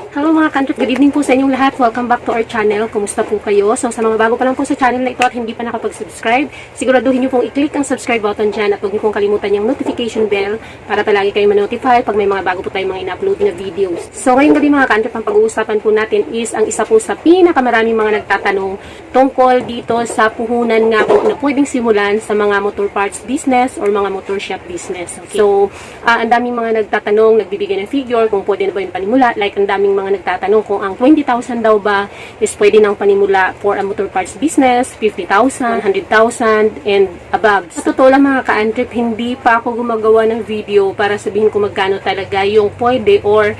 Hello mga kantrip, good evening po sa inyong lahat. Welcome back to our channel. Kumusta po kayo? So sa mga bago pa lang po sa channel na ito at hindi pa nakapag-subscribe, siguraduhin nyo pong i-click ang subscribe button dyan at huwag nyo pong kalimutan yung notification bell para palagi kayo ma-notify pag may mga bago po tayong mga in-upload na videos. So ngayong gabi mga kantrip, ang pag-uusapan po natin is ang isa po sa pinakamaraming mga nagtatanong tungkol dito sa puhunan nga po na pwedeng simulan sa mga motor parts business or mga motor shop business. Okay? So ang daming mga nagtatanong, nagbibigay ng figure kung pwede na ba yung panimula. Like ang daming mga nagtatanong kung ang 20,000 daw ba is pwede nang panimula for a motor parts business, 50,000, 100,000, and above. Sa totoo lang mga ka-antrip, hindi pa ako gumagawa ng video para sabihin ko magkano talaga yung pwede or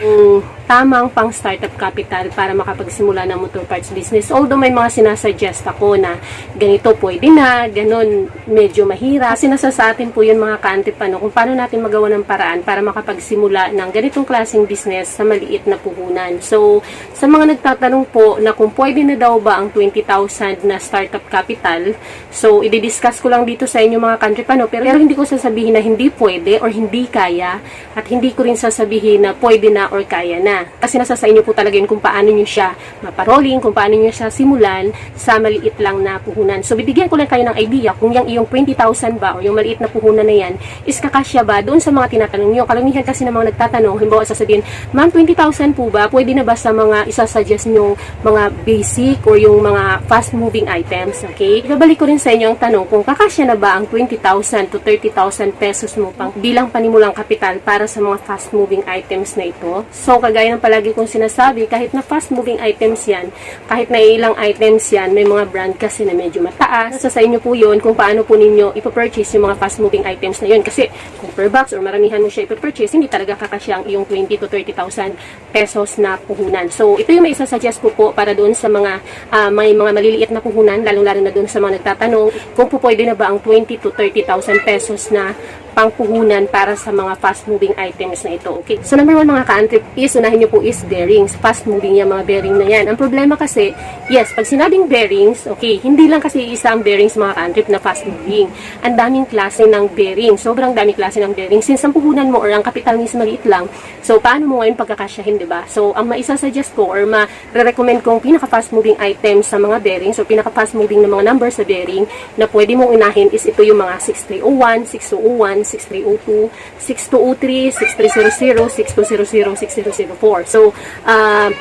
tamang pang startup capital para makapagsimula ng motor parts business. Although may mga sinasuggest ako na ganito pwede na, ganun medyo mahirap. Sinasa sa atin po yun mga ka-antrip kung paano natin magawa ng paraan para makapagsimula ng ganitong klaseng business sa maliit na puhunan. So, sa mga nagtatanong po na kung pwede na daw ba ang 20,000 na startup capital, so, i-discuss ko lang dito sa inyo mga ka-antrip pero hindi ko sasabihin na hindi pwede or hindi kaya at hindi ko rin sasabihin na pwede na or kaya na. Kasi nasa sa inyo po talaga yun kung paano nyo siya maparoling, kung paano nyo siya simulan sa maliit lang na puhunan. So, bibigyan ko lang kayo ng idea kung yung iyong 20,000 ba o yung maliit na puhunan na yan is kakasya ba doon sa mga tinatanong nyo. Karamihan kasi ng mga nagtatanong, halimbawa sasabihin, ma'am, 20,000 po ba? Pwede na ba sa mga isasuggest nyo mga basic or yung mga fast-moving items? Okay? Ibabalik ko rin sa inyo ang tanong kung kakasya na ba ang 20,000 to 30,000 pesos mo pang bilang panimulang kapital para sa mga fast-moving items na ito. So, kagaya ng palagi kong sinasabi, kahit na fast-moving items yan, kahit na ilang items yan, may mga brand kasi na medyo mataas. Sa inyo po yun kung paano po ninyo ipapurchase yung mga fast-moving items na yun. Kasi kung per box or maramihan mo siya ipapurchase, hindi talaga kakasya ang iyong 20 to 30,000 pesos na puhunan. So, ito yung may isasuggest ko po para doon sa mga may mga maliliit na puhunan, lalong-lalo na doon sa mga nagtatanong kung po pwede na ba ang 20 to 30,000 pesos na pangpuhunan para sa mga fast-moving items na ito. Okay. So, number 1 mga ka-antrip is, unahin nyo po is bearings. Fast-moving yung mga bearing na yan. Ang problema kasi, yes, pag sinabing bearings, okay, hindi lang kasi isa ang bearings mga ka-antrip na fast-moving. Ang daming klase ng bearing. Sobrang daming klase ng bearing. Since ang puhunan mo or ang kapital is maliit lang, so, paano mo ngayon pagkakasyahin, diba? So, ang maisasuggest ko or ma-recommend kong pinaka-fast-moving items sa mga bearings or pinaka-fast-moving na mga numbers sa bearing na pwede mong unahin is ito yung mga 6301, 6201, 6302, 6203, 6300, 6200, 6004. So,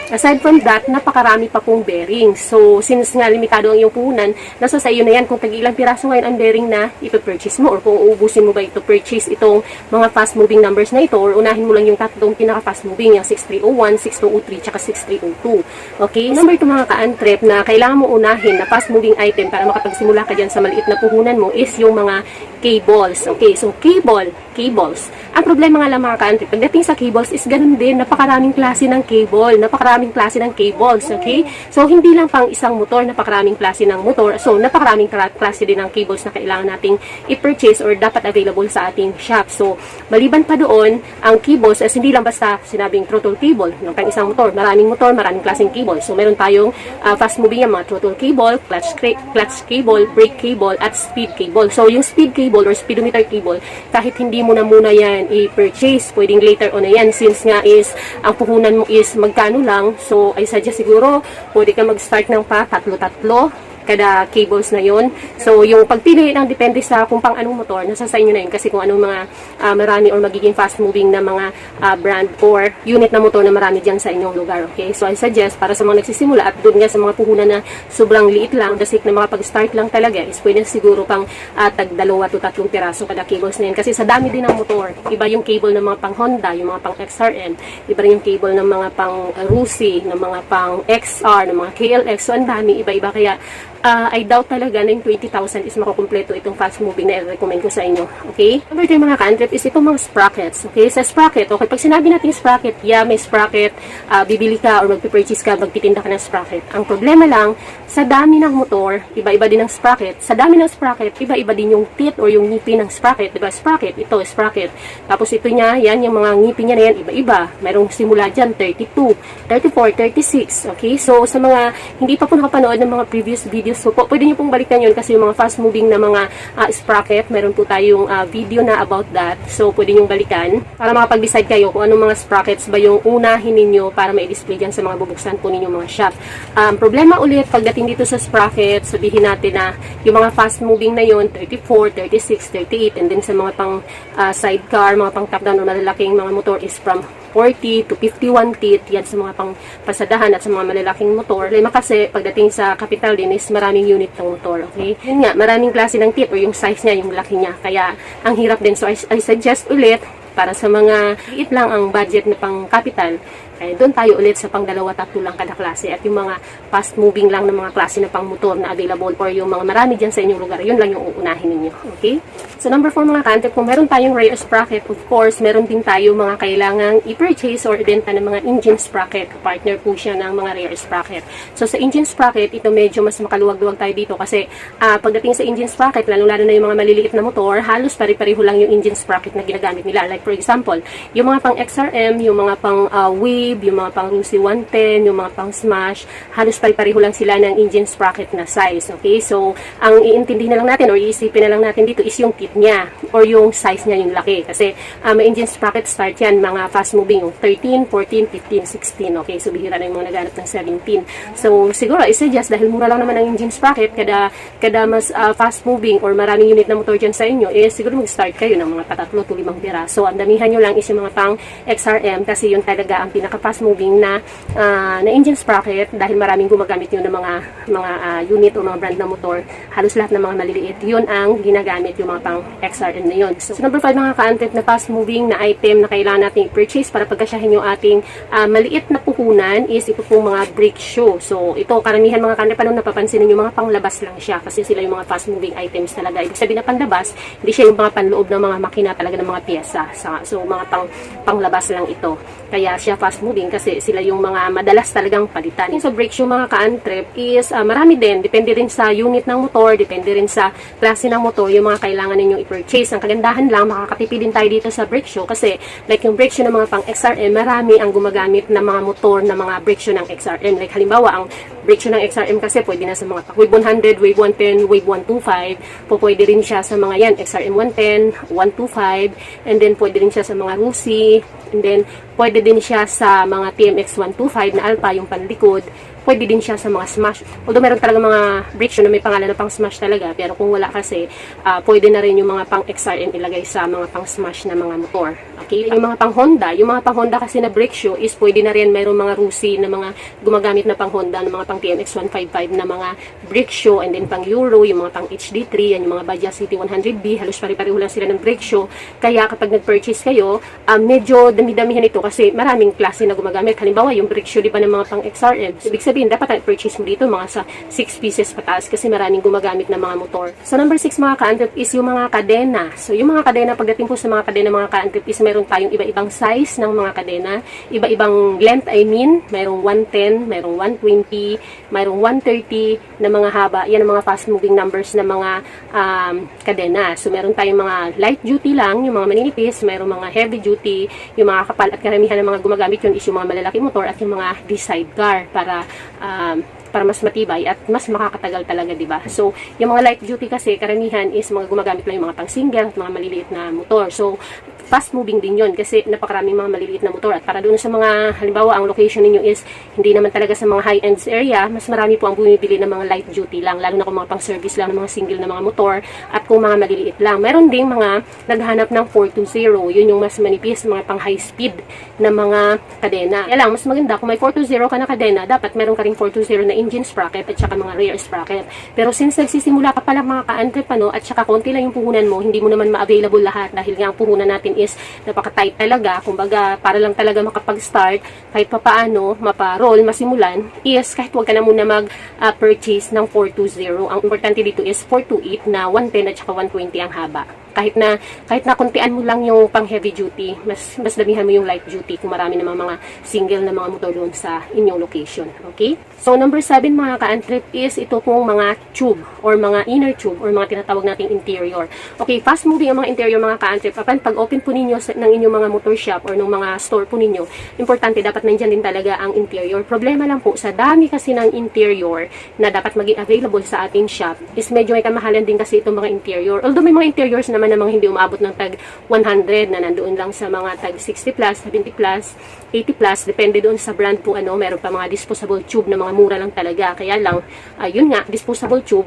aside from that, napakarami pa pong bearings. So, since nga limitado ang iyong puhunan, nasa sa iyo na yan kung tag-ilang piraso ngayon ang bearing na ipapurchase mo or kung uubusin mo ba ito purchase itong mga fast-moving numbers na ito or unahin mo lang yung tatlong pinaka-fast-moving, yung 6301, 6203, tsaka 6302. Okay? Number 2 mga ka-antrip na kailangan mo unahin na fast-moving item para makapagsimula ka dyan sa maliit na puhunan mo is yung mga cables. Okay, so cables. Ang problema nga lang mga ka-antrip, pagdating sa cables is ganun din, napakaraming klase ng cable, napakaraming klase ng cables, okay? So, hindi lang pang isang motor, napakaraming klase ng motor. So, napakaraming klase din ng cables na kailangan nating i-purchase or dapat available sa ating shop. So, maliban pa doon, ang cables is hindi lang basta sinabing throttle cable, ng pang isang motor, maraming klaseng cable. So, meron tayong fast-moving yung mga throttle cable, clutch cable, brake cable, at speed cable. So, yung speed cable or speedometer cable, kahit hindi mo na muna yan i-purchase, pwedeng later on na yan since nga is ang puhunan mo is magkano lang. So, I suggest siguro pwede ka mag-start ng tatlo kada cables na yon. So, yung pagpili ng depende sa kung pang anong motor, nasa sa inyo na yun kasi kung anong mga marami or magiging fast-moving na mga brand or unit na motor na marami dyan sa inyong lugar. Okay? So, I suggest para sa mga nagsisimula at doon nga sa mga puhunan na sobrang liit lang, the sake na mga pag-start lang talaga is pwede siguro pang tag 2 to 3 piraso kada cables na yun. Kasi sa dami din ng motor, iba yung cable ng mga pang Honda, yung mga pang XRM, iba rin yung cable ng mga pang Rusi, ng mga pang XR, ng mga KLX. So, ang dami, iba-iba. Kaya, I doubt talaga na yung 20,000 is makukumpleto itong fast-moving na i-recommend ko sa inyo. Okay? Number 3 mga ka-antrip is itong mga sprockets. Okay? Sa sprocket, okay, pag sinabi natin sprocket, yeah, may sprocket, bibili ka or magpipurchase ka, magtitinda ka ng sprocket. Ang problema lang, sa dami ng motor, iba-iba din ng sprocket. Sa dami ng sprocket, iba-iba din yung teeth or yung ngipin ng sprocket. Diba? Sprocket, ito, sprocket. Tapos ito niya, yan, yung mga ngipin niya na yan, iba-iba. Mayroong simula dyan, 32, 34, 36. Okay? So, sa mga hindi pa po nakapanood ng mga previous video videos. So pwede nyo pong balikan yun kasi yung mga fast moving na mga sprocket, meron po tayong video na about that. So pwede nyo balikan para makapag-decide kayo kung anong mga sprockets ba yung unahin ninyo para ma-display dyan sa mga bubuksan po ninyong mga shop. Problema ulit pagdating dito sa sprocket, sabihin natin na yung mga fast moving na yun, 34, 36, 38, and then sa mga pang sidecar, mga pang top down o malalaking mga motor is from 40 to 51 teeth, yan sa mga pang pasadahan at sa mga malalaking motor. Lima kasi pagdating sa capital din is maraming unit ng motor, okay? Yun nga, maraming klase ng teeth or yung size niya, yung laki niya. Kaya ang hirap din. So I suggest ulit para sa mga liit lang ang budget na pang capital, eh, doon tayo ulit sa pang 2-3 lang kada klase at yung mga fast moving lang ng mga klase na pang motor na available or yung mga marami dyan sa inyong lugar, yun lang yung uunahin ninyo. Okay? So number 4 mga ka-antep, kung meron tayong rear sprocket, of course, meron din tayo mga kailangang i-purchase or ibenta ng mga engine sprocket. Partner po siya ng mga rear sprocket. So sa engine sprocket, ito medyo mas makaluwag-luwag tayo dito kasi pagdating sa engine sprocket, lalo-lalo na yung mga maliliit na motor, halos pare-pareho lang yung engine sprocket na ginagamit nila. Like for example, yung mga pang XRM, yung mga pang Wave, yung mga pang Rusi 110, yung mga pang Smash, halos pare-pareho lang sila ng engine sprocket na size. Okay? So, ang iintindihin na lang natin or iisipin na lang natin dito is yung tip niya or yung size niya yung laki. Kasi may engine sprocket start yan, mga fast moving, yung 13, 14, 15, 16. Okay? So, bihira na yung mga naganap ng 17. So, siguro, i-suggest dahil mura lang naman ang engine sprocket, kada mas fast moving or maraming unit na motor dyan sa inyo, siguro mag-start kayo ng mga 3 to 5 piraso. Ang damihan nyo lang is yung mga pang XRM kasi yun talaga ang pinaka-fast moving na engine sprocket dahil maraming gumagamit yun ng mga unit o mga brand na motor. Halos lahat ng mga maliliit, yun ang ginagamit yung mga pang XRM na yun. So number 5 mga ka-antep na fast moving na item na kailangan natin i-purchase para pagkasyahin yung ating maliit na puhunan is ito pong mga brake shoe. So ito karamihan mga ka-antep anong napapansin ninyo, mga panglabas lang siya kasi sila yung mga fast moving items talaga. Ibig sabihin na panlabas, hindi siya yung mga panloob ng mga makina talaga ng mga pyesa. So mga panglabas lang ito. Kaya siya fast moving kasi sila yung mga madalas talagang palitan. Yung sa brake shoe mga ka-antep is marami din. Depende rin sa unit ng motor, depende rin sa klase ng motor, yung mga kailangan ninyong i-purchase. Ang kagandahan lang, makakatipid din tayo dito sa brake shoe kasi like yung brake shoe ng mga pang XRM, marami ang gumagamit ng mga motor na mga brake shoe ng XRM. Like halimbawa, ang brake shoe ng XRM kasi pwede na sa mga Wave 100, Wave 110, Wave 125. Pwede rin siya sa mga yan, XRM 110, 125, and then pwede rin siya sa mga Rusi, and then pwede din siya sa mga TMX 125 na Alpha, yung panlikod. Pwede din siya sa mga Smash. Although meron talaga mga brake shoe na may pangalan na pang Smash talaga. Pero kung wala kasi, pwede na rin yung mga pang XRM ilagay sa mga pang Smash na mga motor. Okay? Yung mga pang Honda kasi na brake shoe is pwede na rin mayroong mga Rusi na mga gumagamit na pang Honda, na mga pang TMX 155 na mga brake shoe, and then pang Euro, yung mga pang HD3, yan yung mga Bajaj City 100B, halos pare-pareho lang sila ng brake shoe. Kaya kapag nag-purchase kayo, medyo dami-damihan ito kasi maraming klase na gumagamit. Halimbawa, yung brake shoe, di ba, ng mga pang XRM. So, ibig sabihin, dapat purchase mo dito mga sa 6 pieces pataas kasi maraming gumagamit ng mga motor. So, number 6 mga ka-antep is yung mga kadena. So, yung mga kadena, pagdating po sa mga kadena mga ka-antep is meron tayong iba-ibang size ng mga kadena, iba-ibang length, mayroong 110, mayroong 120, mayroong 130 na mga haba. Yan ang mga fast-moving numbers na mga kadena. So, meron tayong mga light duty lang, yung mga maninipis, mayroong mga heavy duty, yung mga kapal at karamihan ng mga gumagamit yun is yung mga malalaki motor at yung mga sidecar para mas matibay at mas makakatagal talaga, di ba? So, yung mga light duty kasi karamihan is mga gumagamit lang yung mga pang single at mga maliliit na motor. So, fast moving din yun kasi napakaraming mga maliliit na motor. At para doon sa mga, halimbawa, ang location ninyo is hindi naman talaga sa mga high-end area, mas marami po ang bumibili ng mga light duty lang, lalo na kung mga pang service lang ng mga single na mga motor at kung mga maliliit lang. Meron ding mga naghanap ng 420, yun yung mas manipis, mga pang high speed na mga kadena. Kaya lang, mas maganda kung may 420 ka na kadena, dapat meron ka ring 420 na engine sprocket at saka mga rear sprocket. Pero since nagsisimula ka pala mga ka-antep at saka konti lang yung puhunan mo, hindi mo naman ma-available lahat dahil nga ang puhunan natin is napaka-tight talaga. Kumbaga, para lang talaga makapag-start, kahit papaano, mapa-roll, masimulan, is kahit huwag ka na muna mag-purchase ng 420. Ang importante dito is 428 na 110 at saka 120 ang haba. kahit na kontian mo lang yung pang heavy duty, mas damihan mo yung light duty kung marami namang mga single na mga motor doon sa inyong location. Okay? So number 7 mga ka-antrip is ito pong mga tube or mga inner tube or mga tinatawag nating interior. Okay, fast moving ang mga interior mga ka-antrip. Pag open po ninyo ng inyong mga motor shop or ng mga store po ninyo, importante dapat nandyan din talaga ang interior. Problema lang po sa dami kasi ng interior na dapat maging available sa ating shop is medyo may kamahalan din kasi itong mga interior. Although may mga interiors naman na mga hindi umabot ng tag 100 na nandoon lang sa mga tag 60 plus, 70 plus, 80 plus, depende doon sa brand po meron pa mga disposable tube na mga mura lang talaga. Kaya lang, yun nga, disposable tube,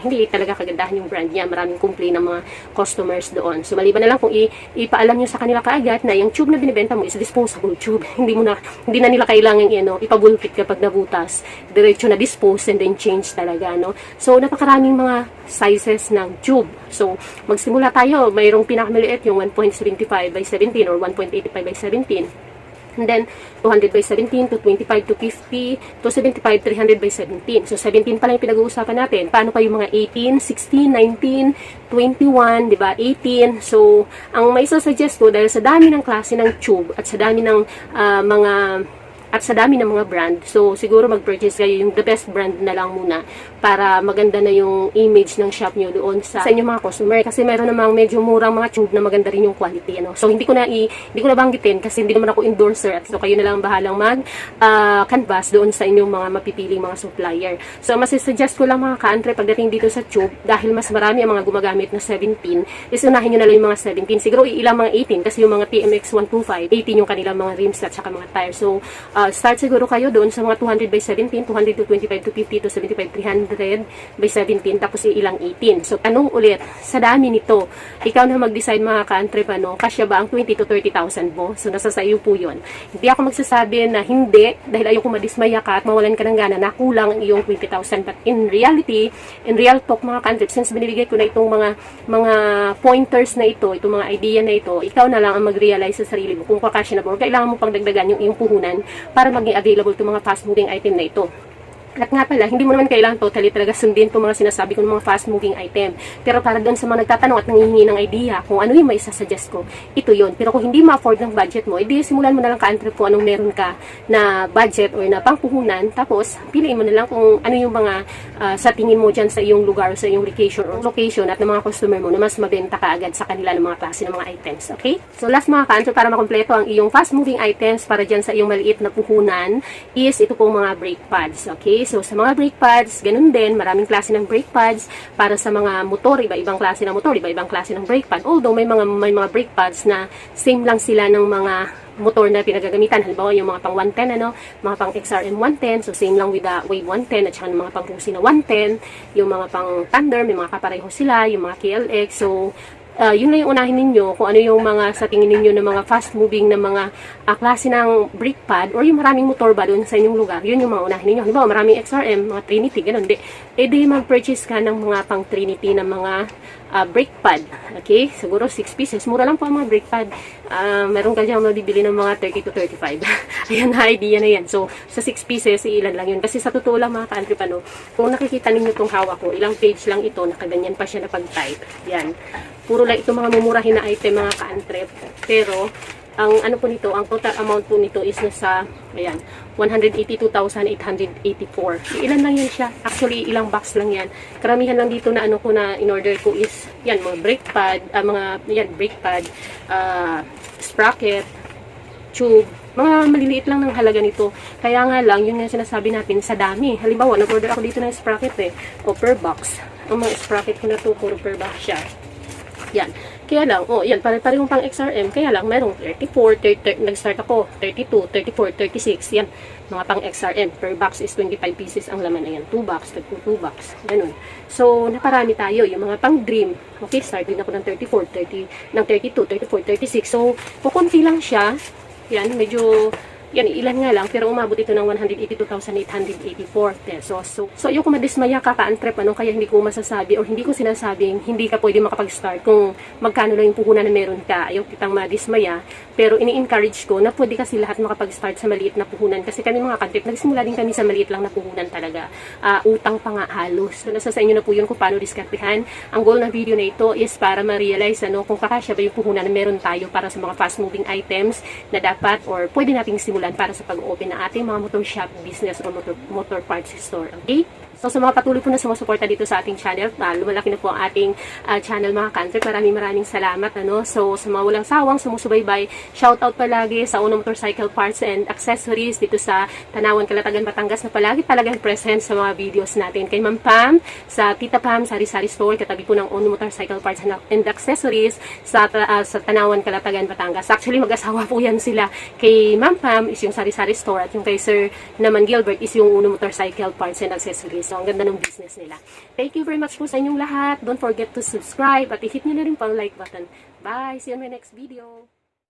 hindi talaga kagandahan yung brand niya. Maraming complain ng mga customers doon. So, maliban na lang kung ipaalam nyo sa kanila kaagad na yung tube na binibenta mo is disposable tube. hindi na nila kailangan ipabulkit kapag nabutas. Diretso na dispose and then change talaga, no? So, napakaraming mga sizes ng tube. So, magsimula tayo. Mayroong pinakamaliit yung 1.75 by 17 or 1.85 by 17. And then, 200 by 17 to 25 to 50 to 75, 300 by 17. So, 17 pa lang yung pinag-uusapan natin. Paano pa yung mga 18, 16, 19, 21, di ba? 18. So, ang may suggest ko, dahil sa dami ng klase ng tube at sa dami ng mga brand, so siguro mag-purchase kayo yung the best brand na lang muna para maganda na yung image ng shop nyo doon sa inyong mga customer. Kasi meron namang medyo murang mga tube na maganda rin yung quality. So hindi ko na banggitin kasi hindi naman ako endorser. So kayo na lang bahalang canvas doon sa inyong mga mapipiling mga supplier. So masisuggest ko lang mga ka-antre pagdating dito sa tube, dahil mas marami ang mga gumagamit na 17, is unahin nyo na lang yung mga 17. Siguro ilang mga 18 kasi yung mga TMX 125, 18 yung kanilang mga rims at saka mga tires. So start siguro kayo doon sa mga 200 by 17, 200 to 25 to 50 to 75, 300 by 17, tapos ilang 18. So, tanong ulit, sa dami nito, ikaw na mag-decide mga ka-antrip, kasya ba ang 20 to 30,000 mo? So, nasa sa iyo po yun. Hindi ako magsasabi na hindi, dahil ayoko madismaya ka at mawalan ka ng gana na kulang ang iyong 20,000. But in reality, in real talk mga ka-antrip, since binibigay ko na itong mga pointers na ito, itong mga idea na ito, ikaw na lang ang mag-realize sa sarili mo kung kakasya na ba or kailangan mo pang dagdagan yung iyong puhunan para maging available itong mga fast-moving item na ito. At nga pala, hindi mo naman kailangan totally talaga sundin itong mga sinasabi ko ng mga fast-moving item. Pero para doon sa mga nagtatanong at nangihingi ng idea kung ano yung may isasuggest ko, ito yun. Pero kung hindi ma-afford ng budget mo, edi simulan mo na lang ka-antrip kung anong meron ka na budget or na pangpuhunan. Tapos, piliin mo na lang kung ano yung mga sa tingin mo dyan sa iyong lugar, sa iyong location at ng mga customer mo na mas mabenta ka agad sa kanila ng mga klase ng mga items. Okay? So, last mga ka-antrip, para makompleto ang iyong fast-moving items para dyan sa iyong maliit na puhunan is ito pong mga brake pads. Okay? So, sa mga brake pads, ganun din, maraming klase ng brake pads. Para sa mga motor, iba-ibang klase ng motor, iba-ibang klase ng brake pad. Although, may mga brake pads na same lang sila ng mga motor na pinagagamitan. Halimbawa, yung mga pang 110, mga pang XRM 110, so same lang with the Wave 110, at saka yung mga pang Rusi na 110, yung mga pang Thunder, may mga kapareho sila, yung mga KLX. So, yun na yung unahin ninyo kung ano yung mga sa tingin ninyo na mga fast moving na mga klase ng brake pad or yung maraming motor ba doon sa inyong lugar, yun yung mga unahin ninyo. Halimbawa, maraming XRM, mga Trinity, ganun. Di mag-purchase ka ng mga pang Trinity na mga brake pad. Okay? Siguro 6 pieces. Mura lang po ang mga brake pad. Meron ka dyan mabibili ng mga 30 to 35. Ayan na, idea na yan. So, sa 6 pieces, ilan lang yun. Kasi sa totoo lang mga ka-antrip, kung nakikita ninyo itong hawak ko, ilang page lang ito, nakaganyan pa siya na pag-type. Yan. Puro lang itong mga mumurahin na item mga ka-antrip. Pero, ang ano po nito, ang total amount po nito is nasa, ayan, 182,884. Ilan lang yan siya. Actually, ilang box lang yan. Karamihan lang dito na ano ko na in-order ko is, yan, mga brake pad, brake pad, sprocket, tube, mga maliliit lang ng halaga nito. Kaya nga lang, yun nga sinasabi natin, sa dami. Halimbawa, nag-order ako dito ng sprocket o per box. Ang mga sprocket ko na to, puro per box siya. Yan. Kaya lang, yan, pare-parehong pang XRM, kaya lang, merong 34, nag-start ako, 32, 34, 36, yan, mga pang XRM, per box is 25 pieces ang laman, ayan, 2 box, 2 box, ganun. So, naparami tayo, yung mga pang Dream, okay, start din ako ng 34, 30, ng 32, 34, 36, so, kukunti lang siya, yan, medyo Yan, ilan nga lang, pero umabot ito ng 182,884 pesos. So ayoko madismaya, kaka-antrep, kaya hindi ko masasabi o hindi ko sinasabing hindi ka pwede makapag-start kung magkano lang yung puhunan na meron ka. Ayaw kitang madismaya, pero ini-encourage ko na pwede kasi lahat makapag-start sa maliit na puhunan. Kasi kami mga ka-antrep, nagsimula din kami sa maliit lang na puhunan talaga. Utang pa nga halos. So nasa sa inyo na po yun kung paano diskartehan. Ang goal ng video na ito is para ma-realize kung kakasya ba yung puhunan na meron tayo para sa mga fast-moving items na dapat or pwede nating simulan para sa pag-open ng ating mga motor shop business or motor parts store. Okay? So sa mga patuloy po na sumusuporta dito sa ating channel, lumalaki na po ang ating channel mga ka-antrep. Maraming salamat. So sa mga walang sawang sumusubaybay, shoutout palagi sa Uno Motorcycle Parts and Accessories dito sa Tanawan, Calatagan, Batangas na palagi talagang present sa mga videos natin. Kay Ma'am Pam, sa Tita Pam, Sari-Sari Store, katabi po ng Uno Motorcycle Parts and Accessories sa Tanawan, Calatagan, Batangas. Actually, mag-asawa po yan sila. Kay Ma'am Pam is yung Sari-Sari Store at yung kay Sir naman Gilbert is yung Uno Motorcycle Parts and Accessories. So, ang ganda ng business nila. Thank you very much po sa inyong lahat. Don't forget to subscribe at i-hit nyo na rin po ang like button. Bye! See you in my next video.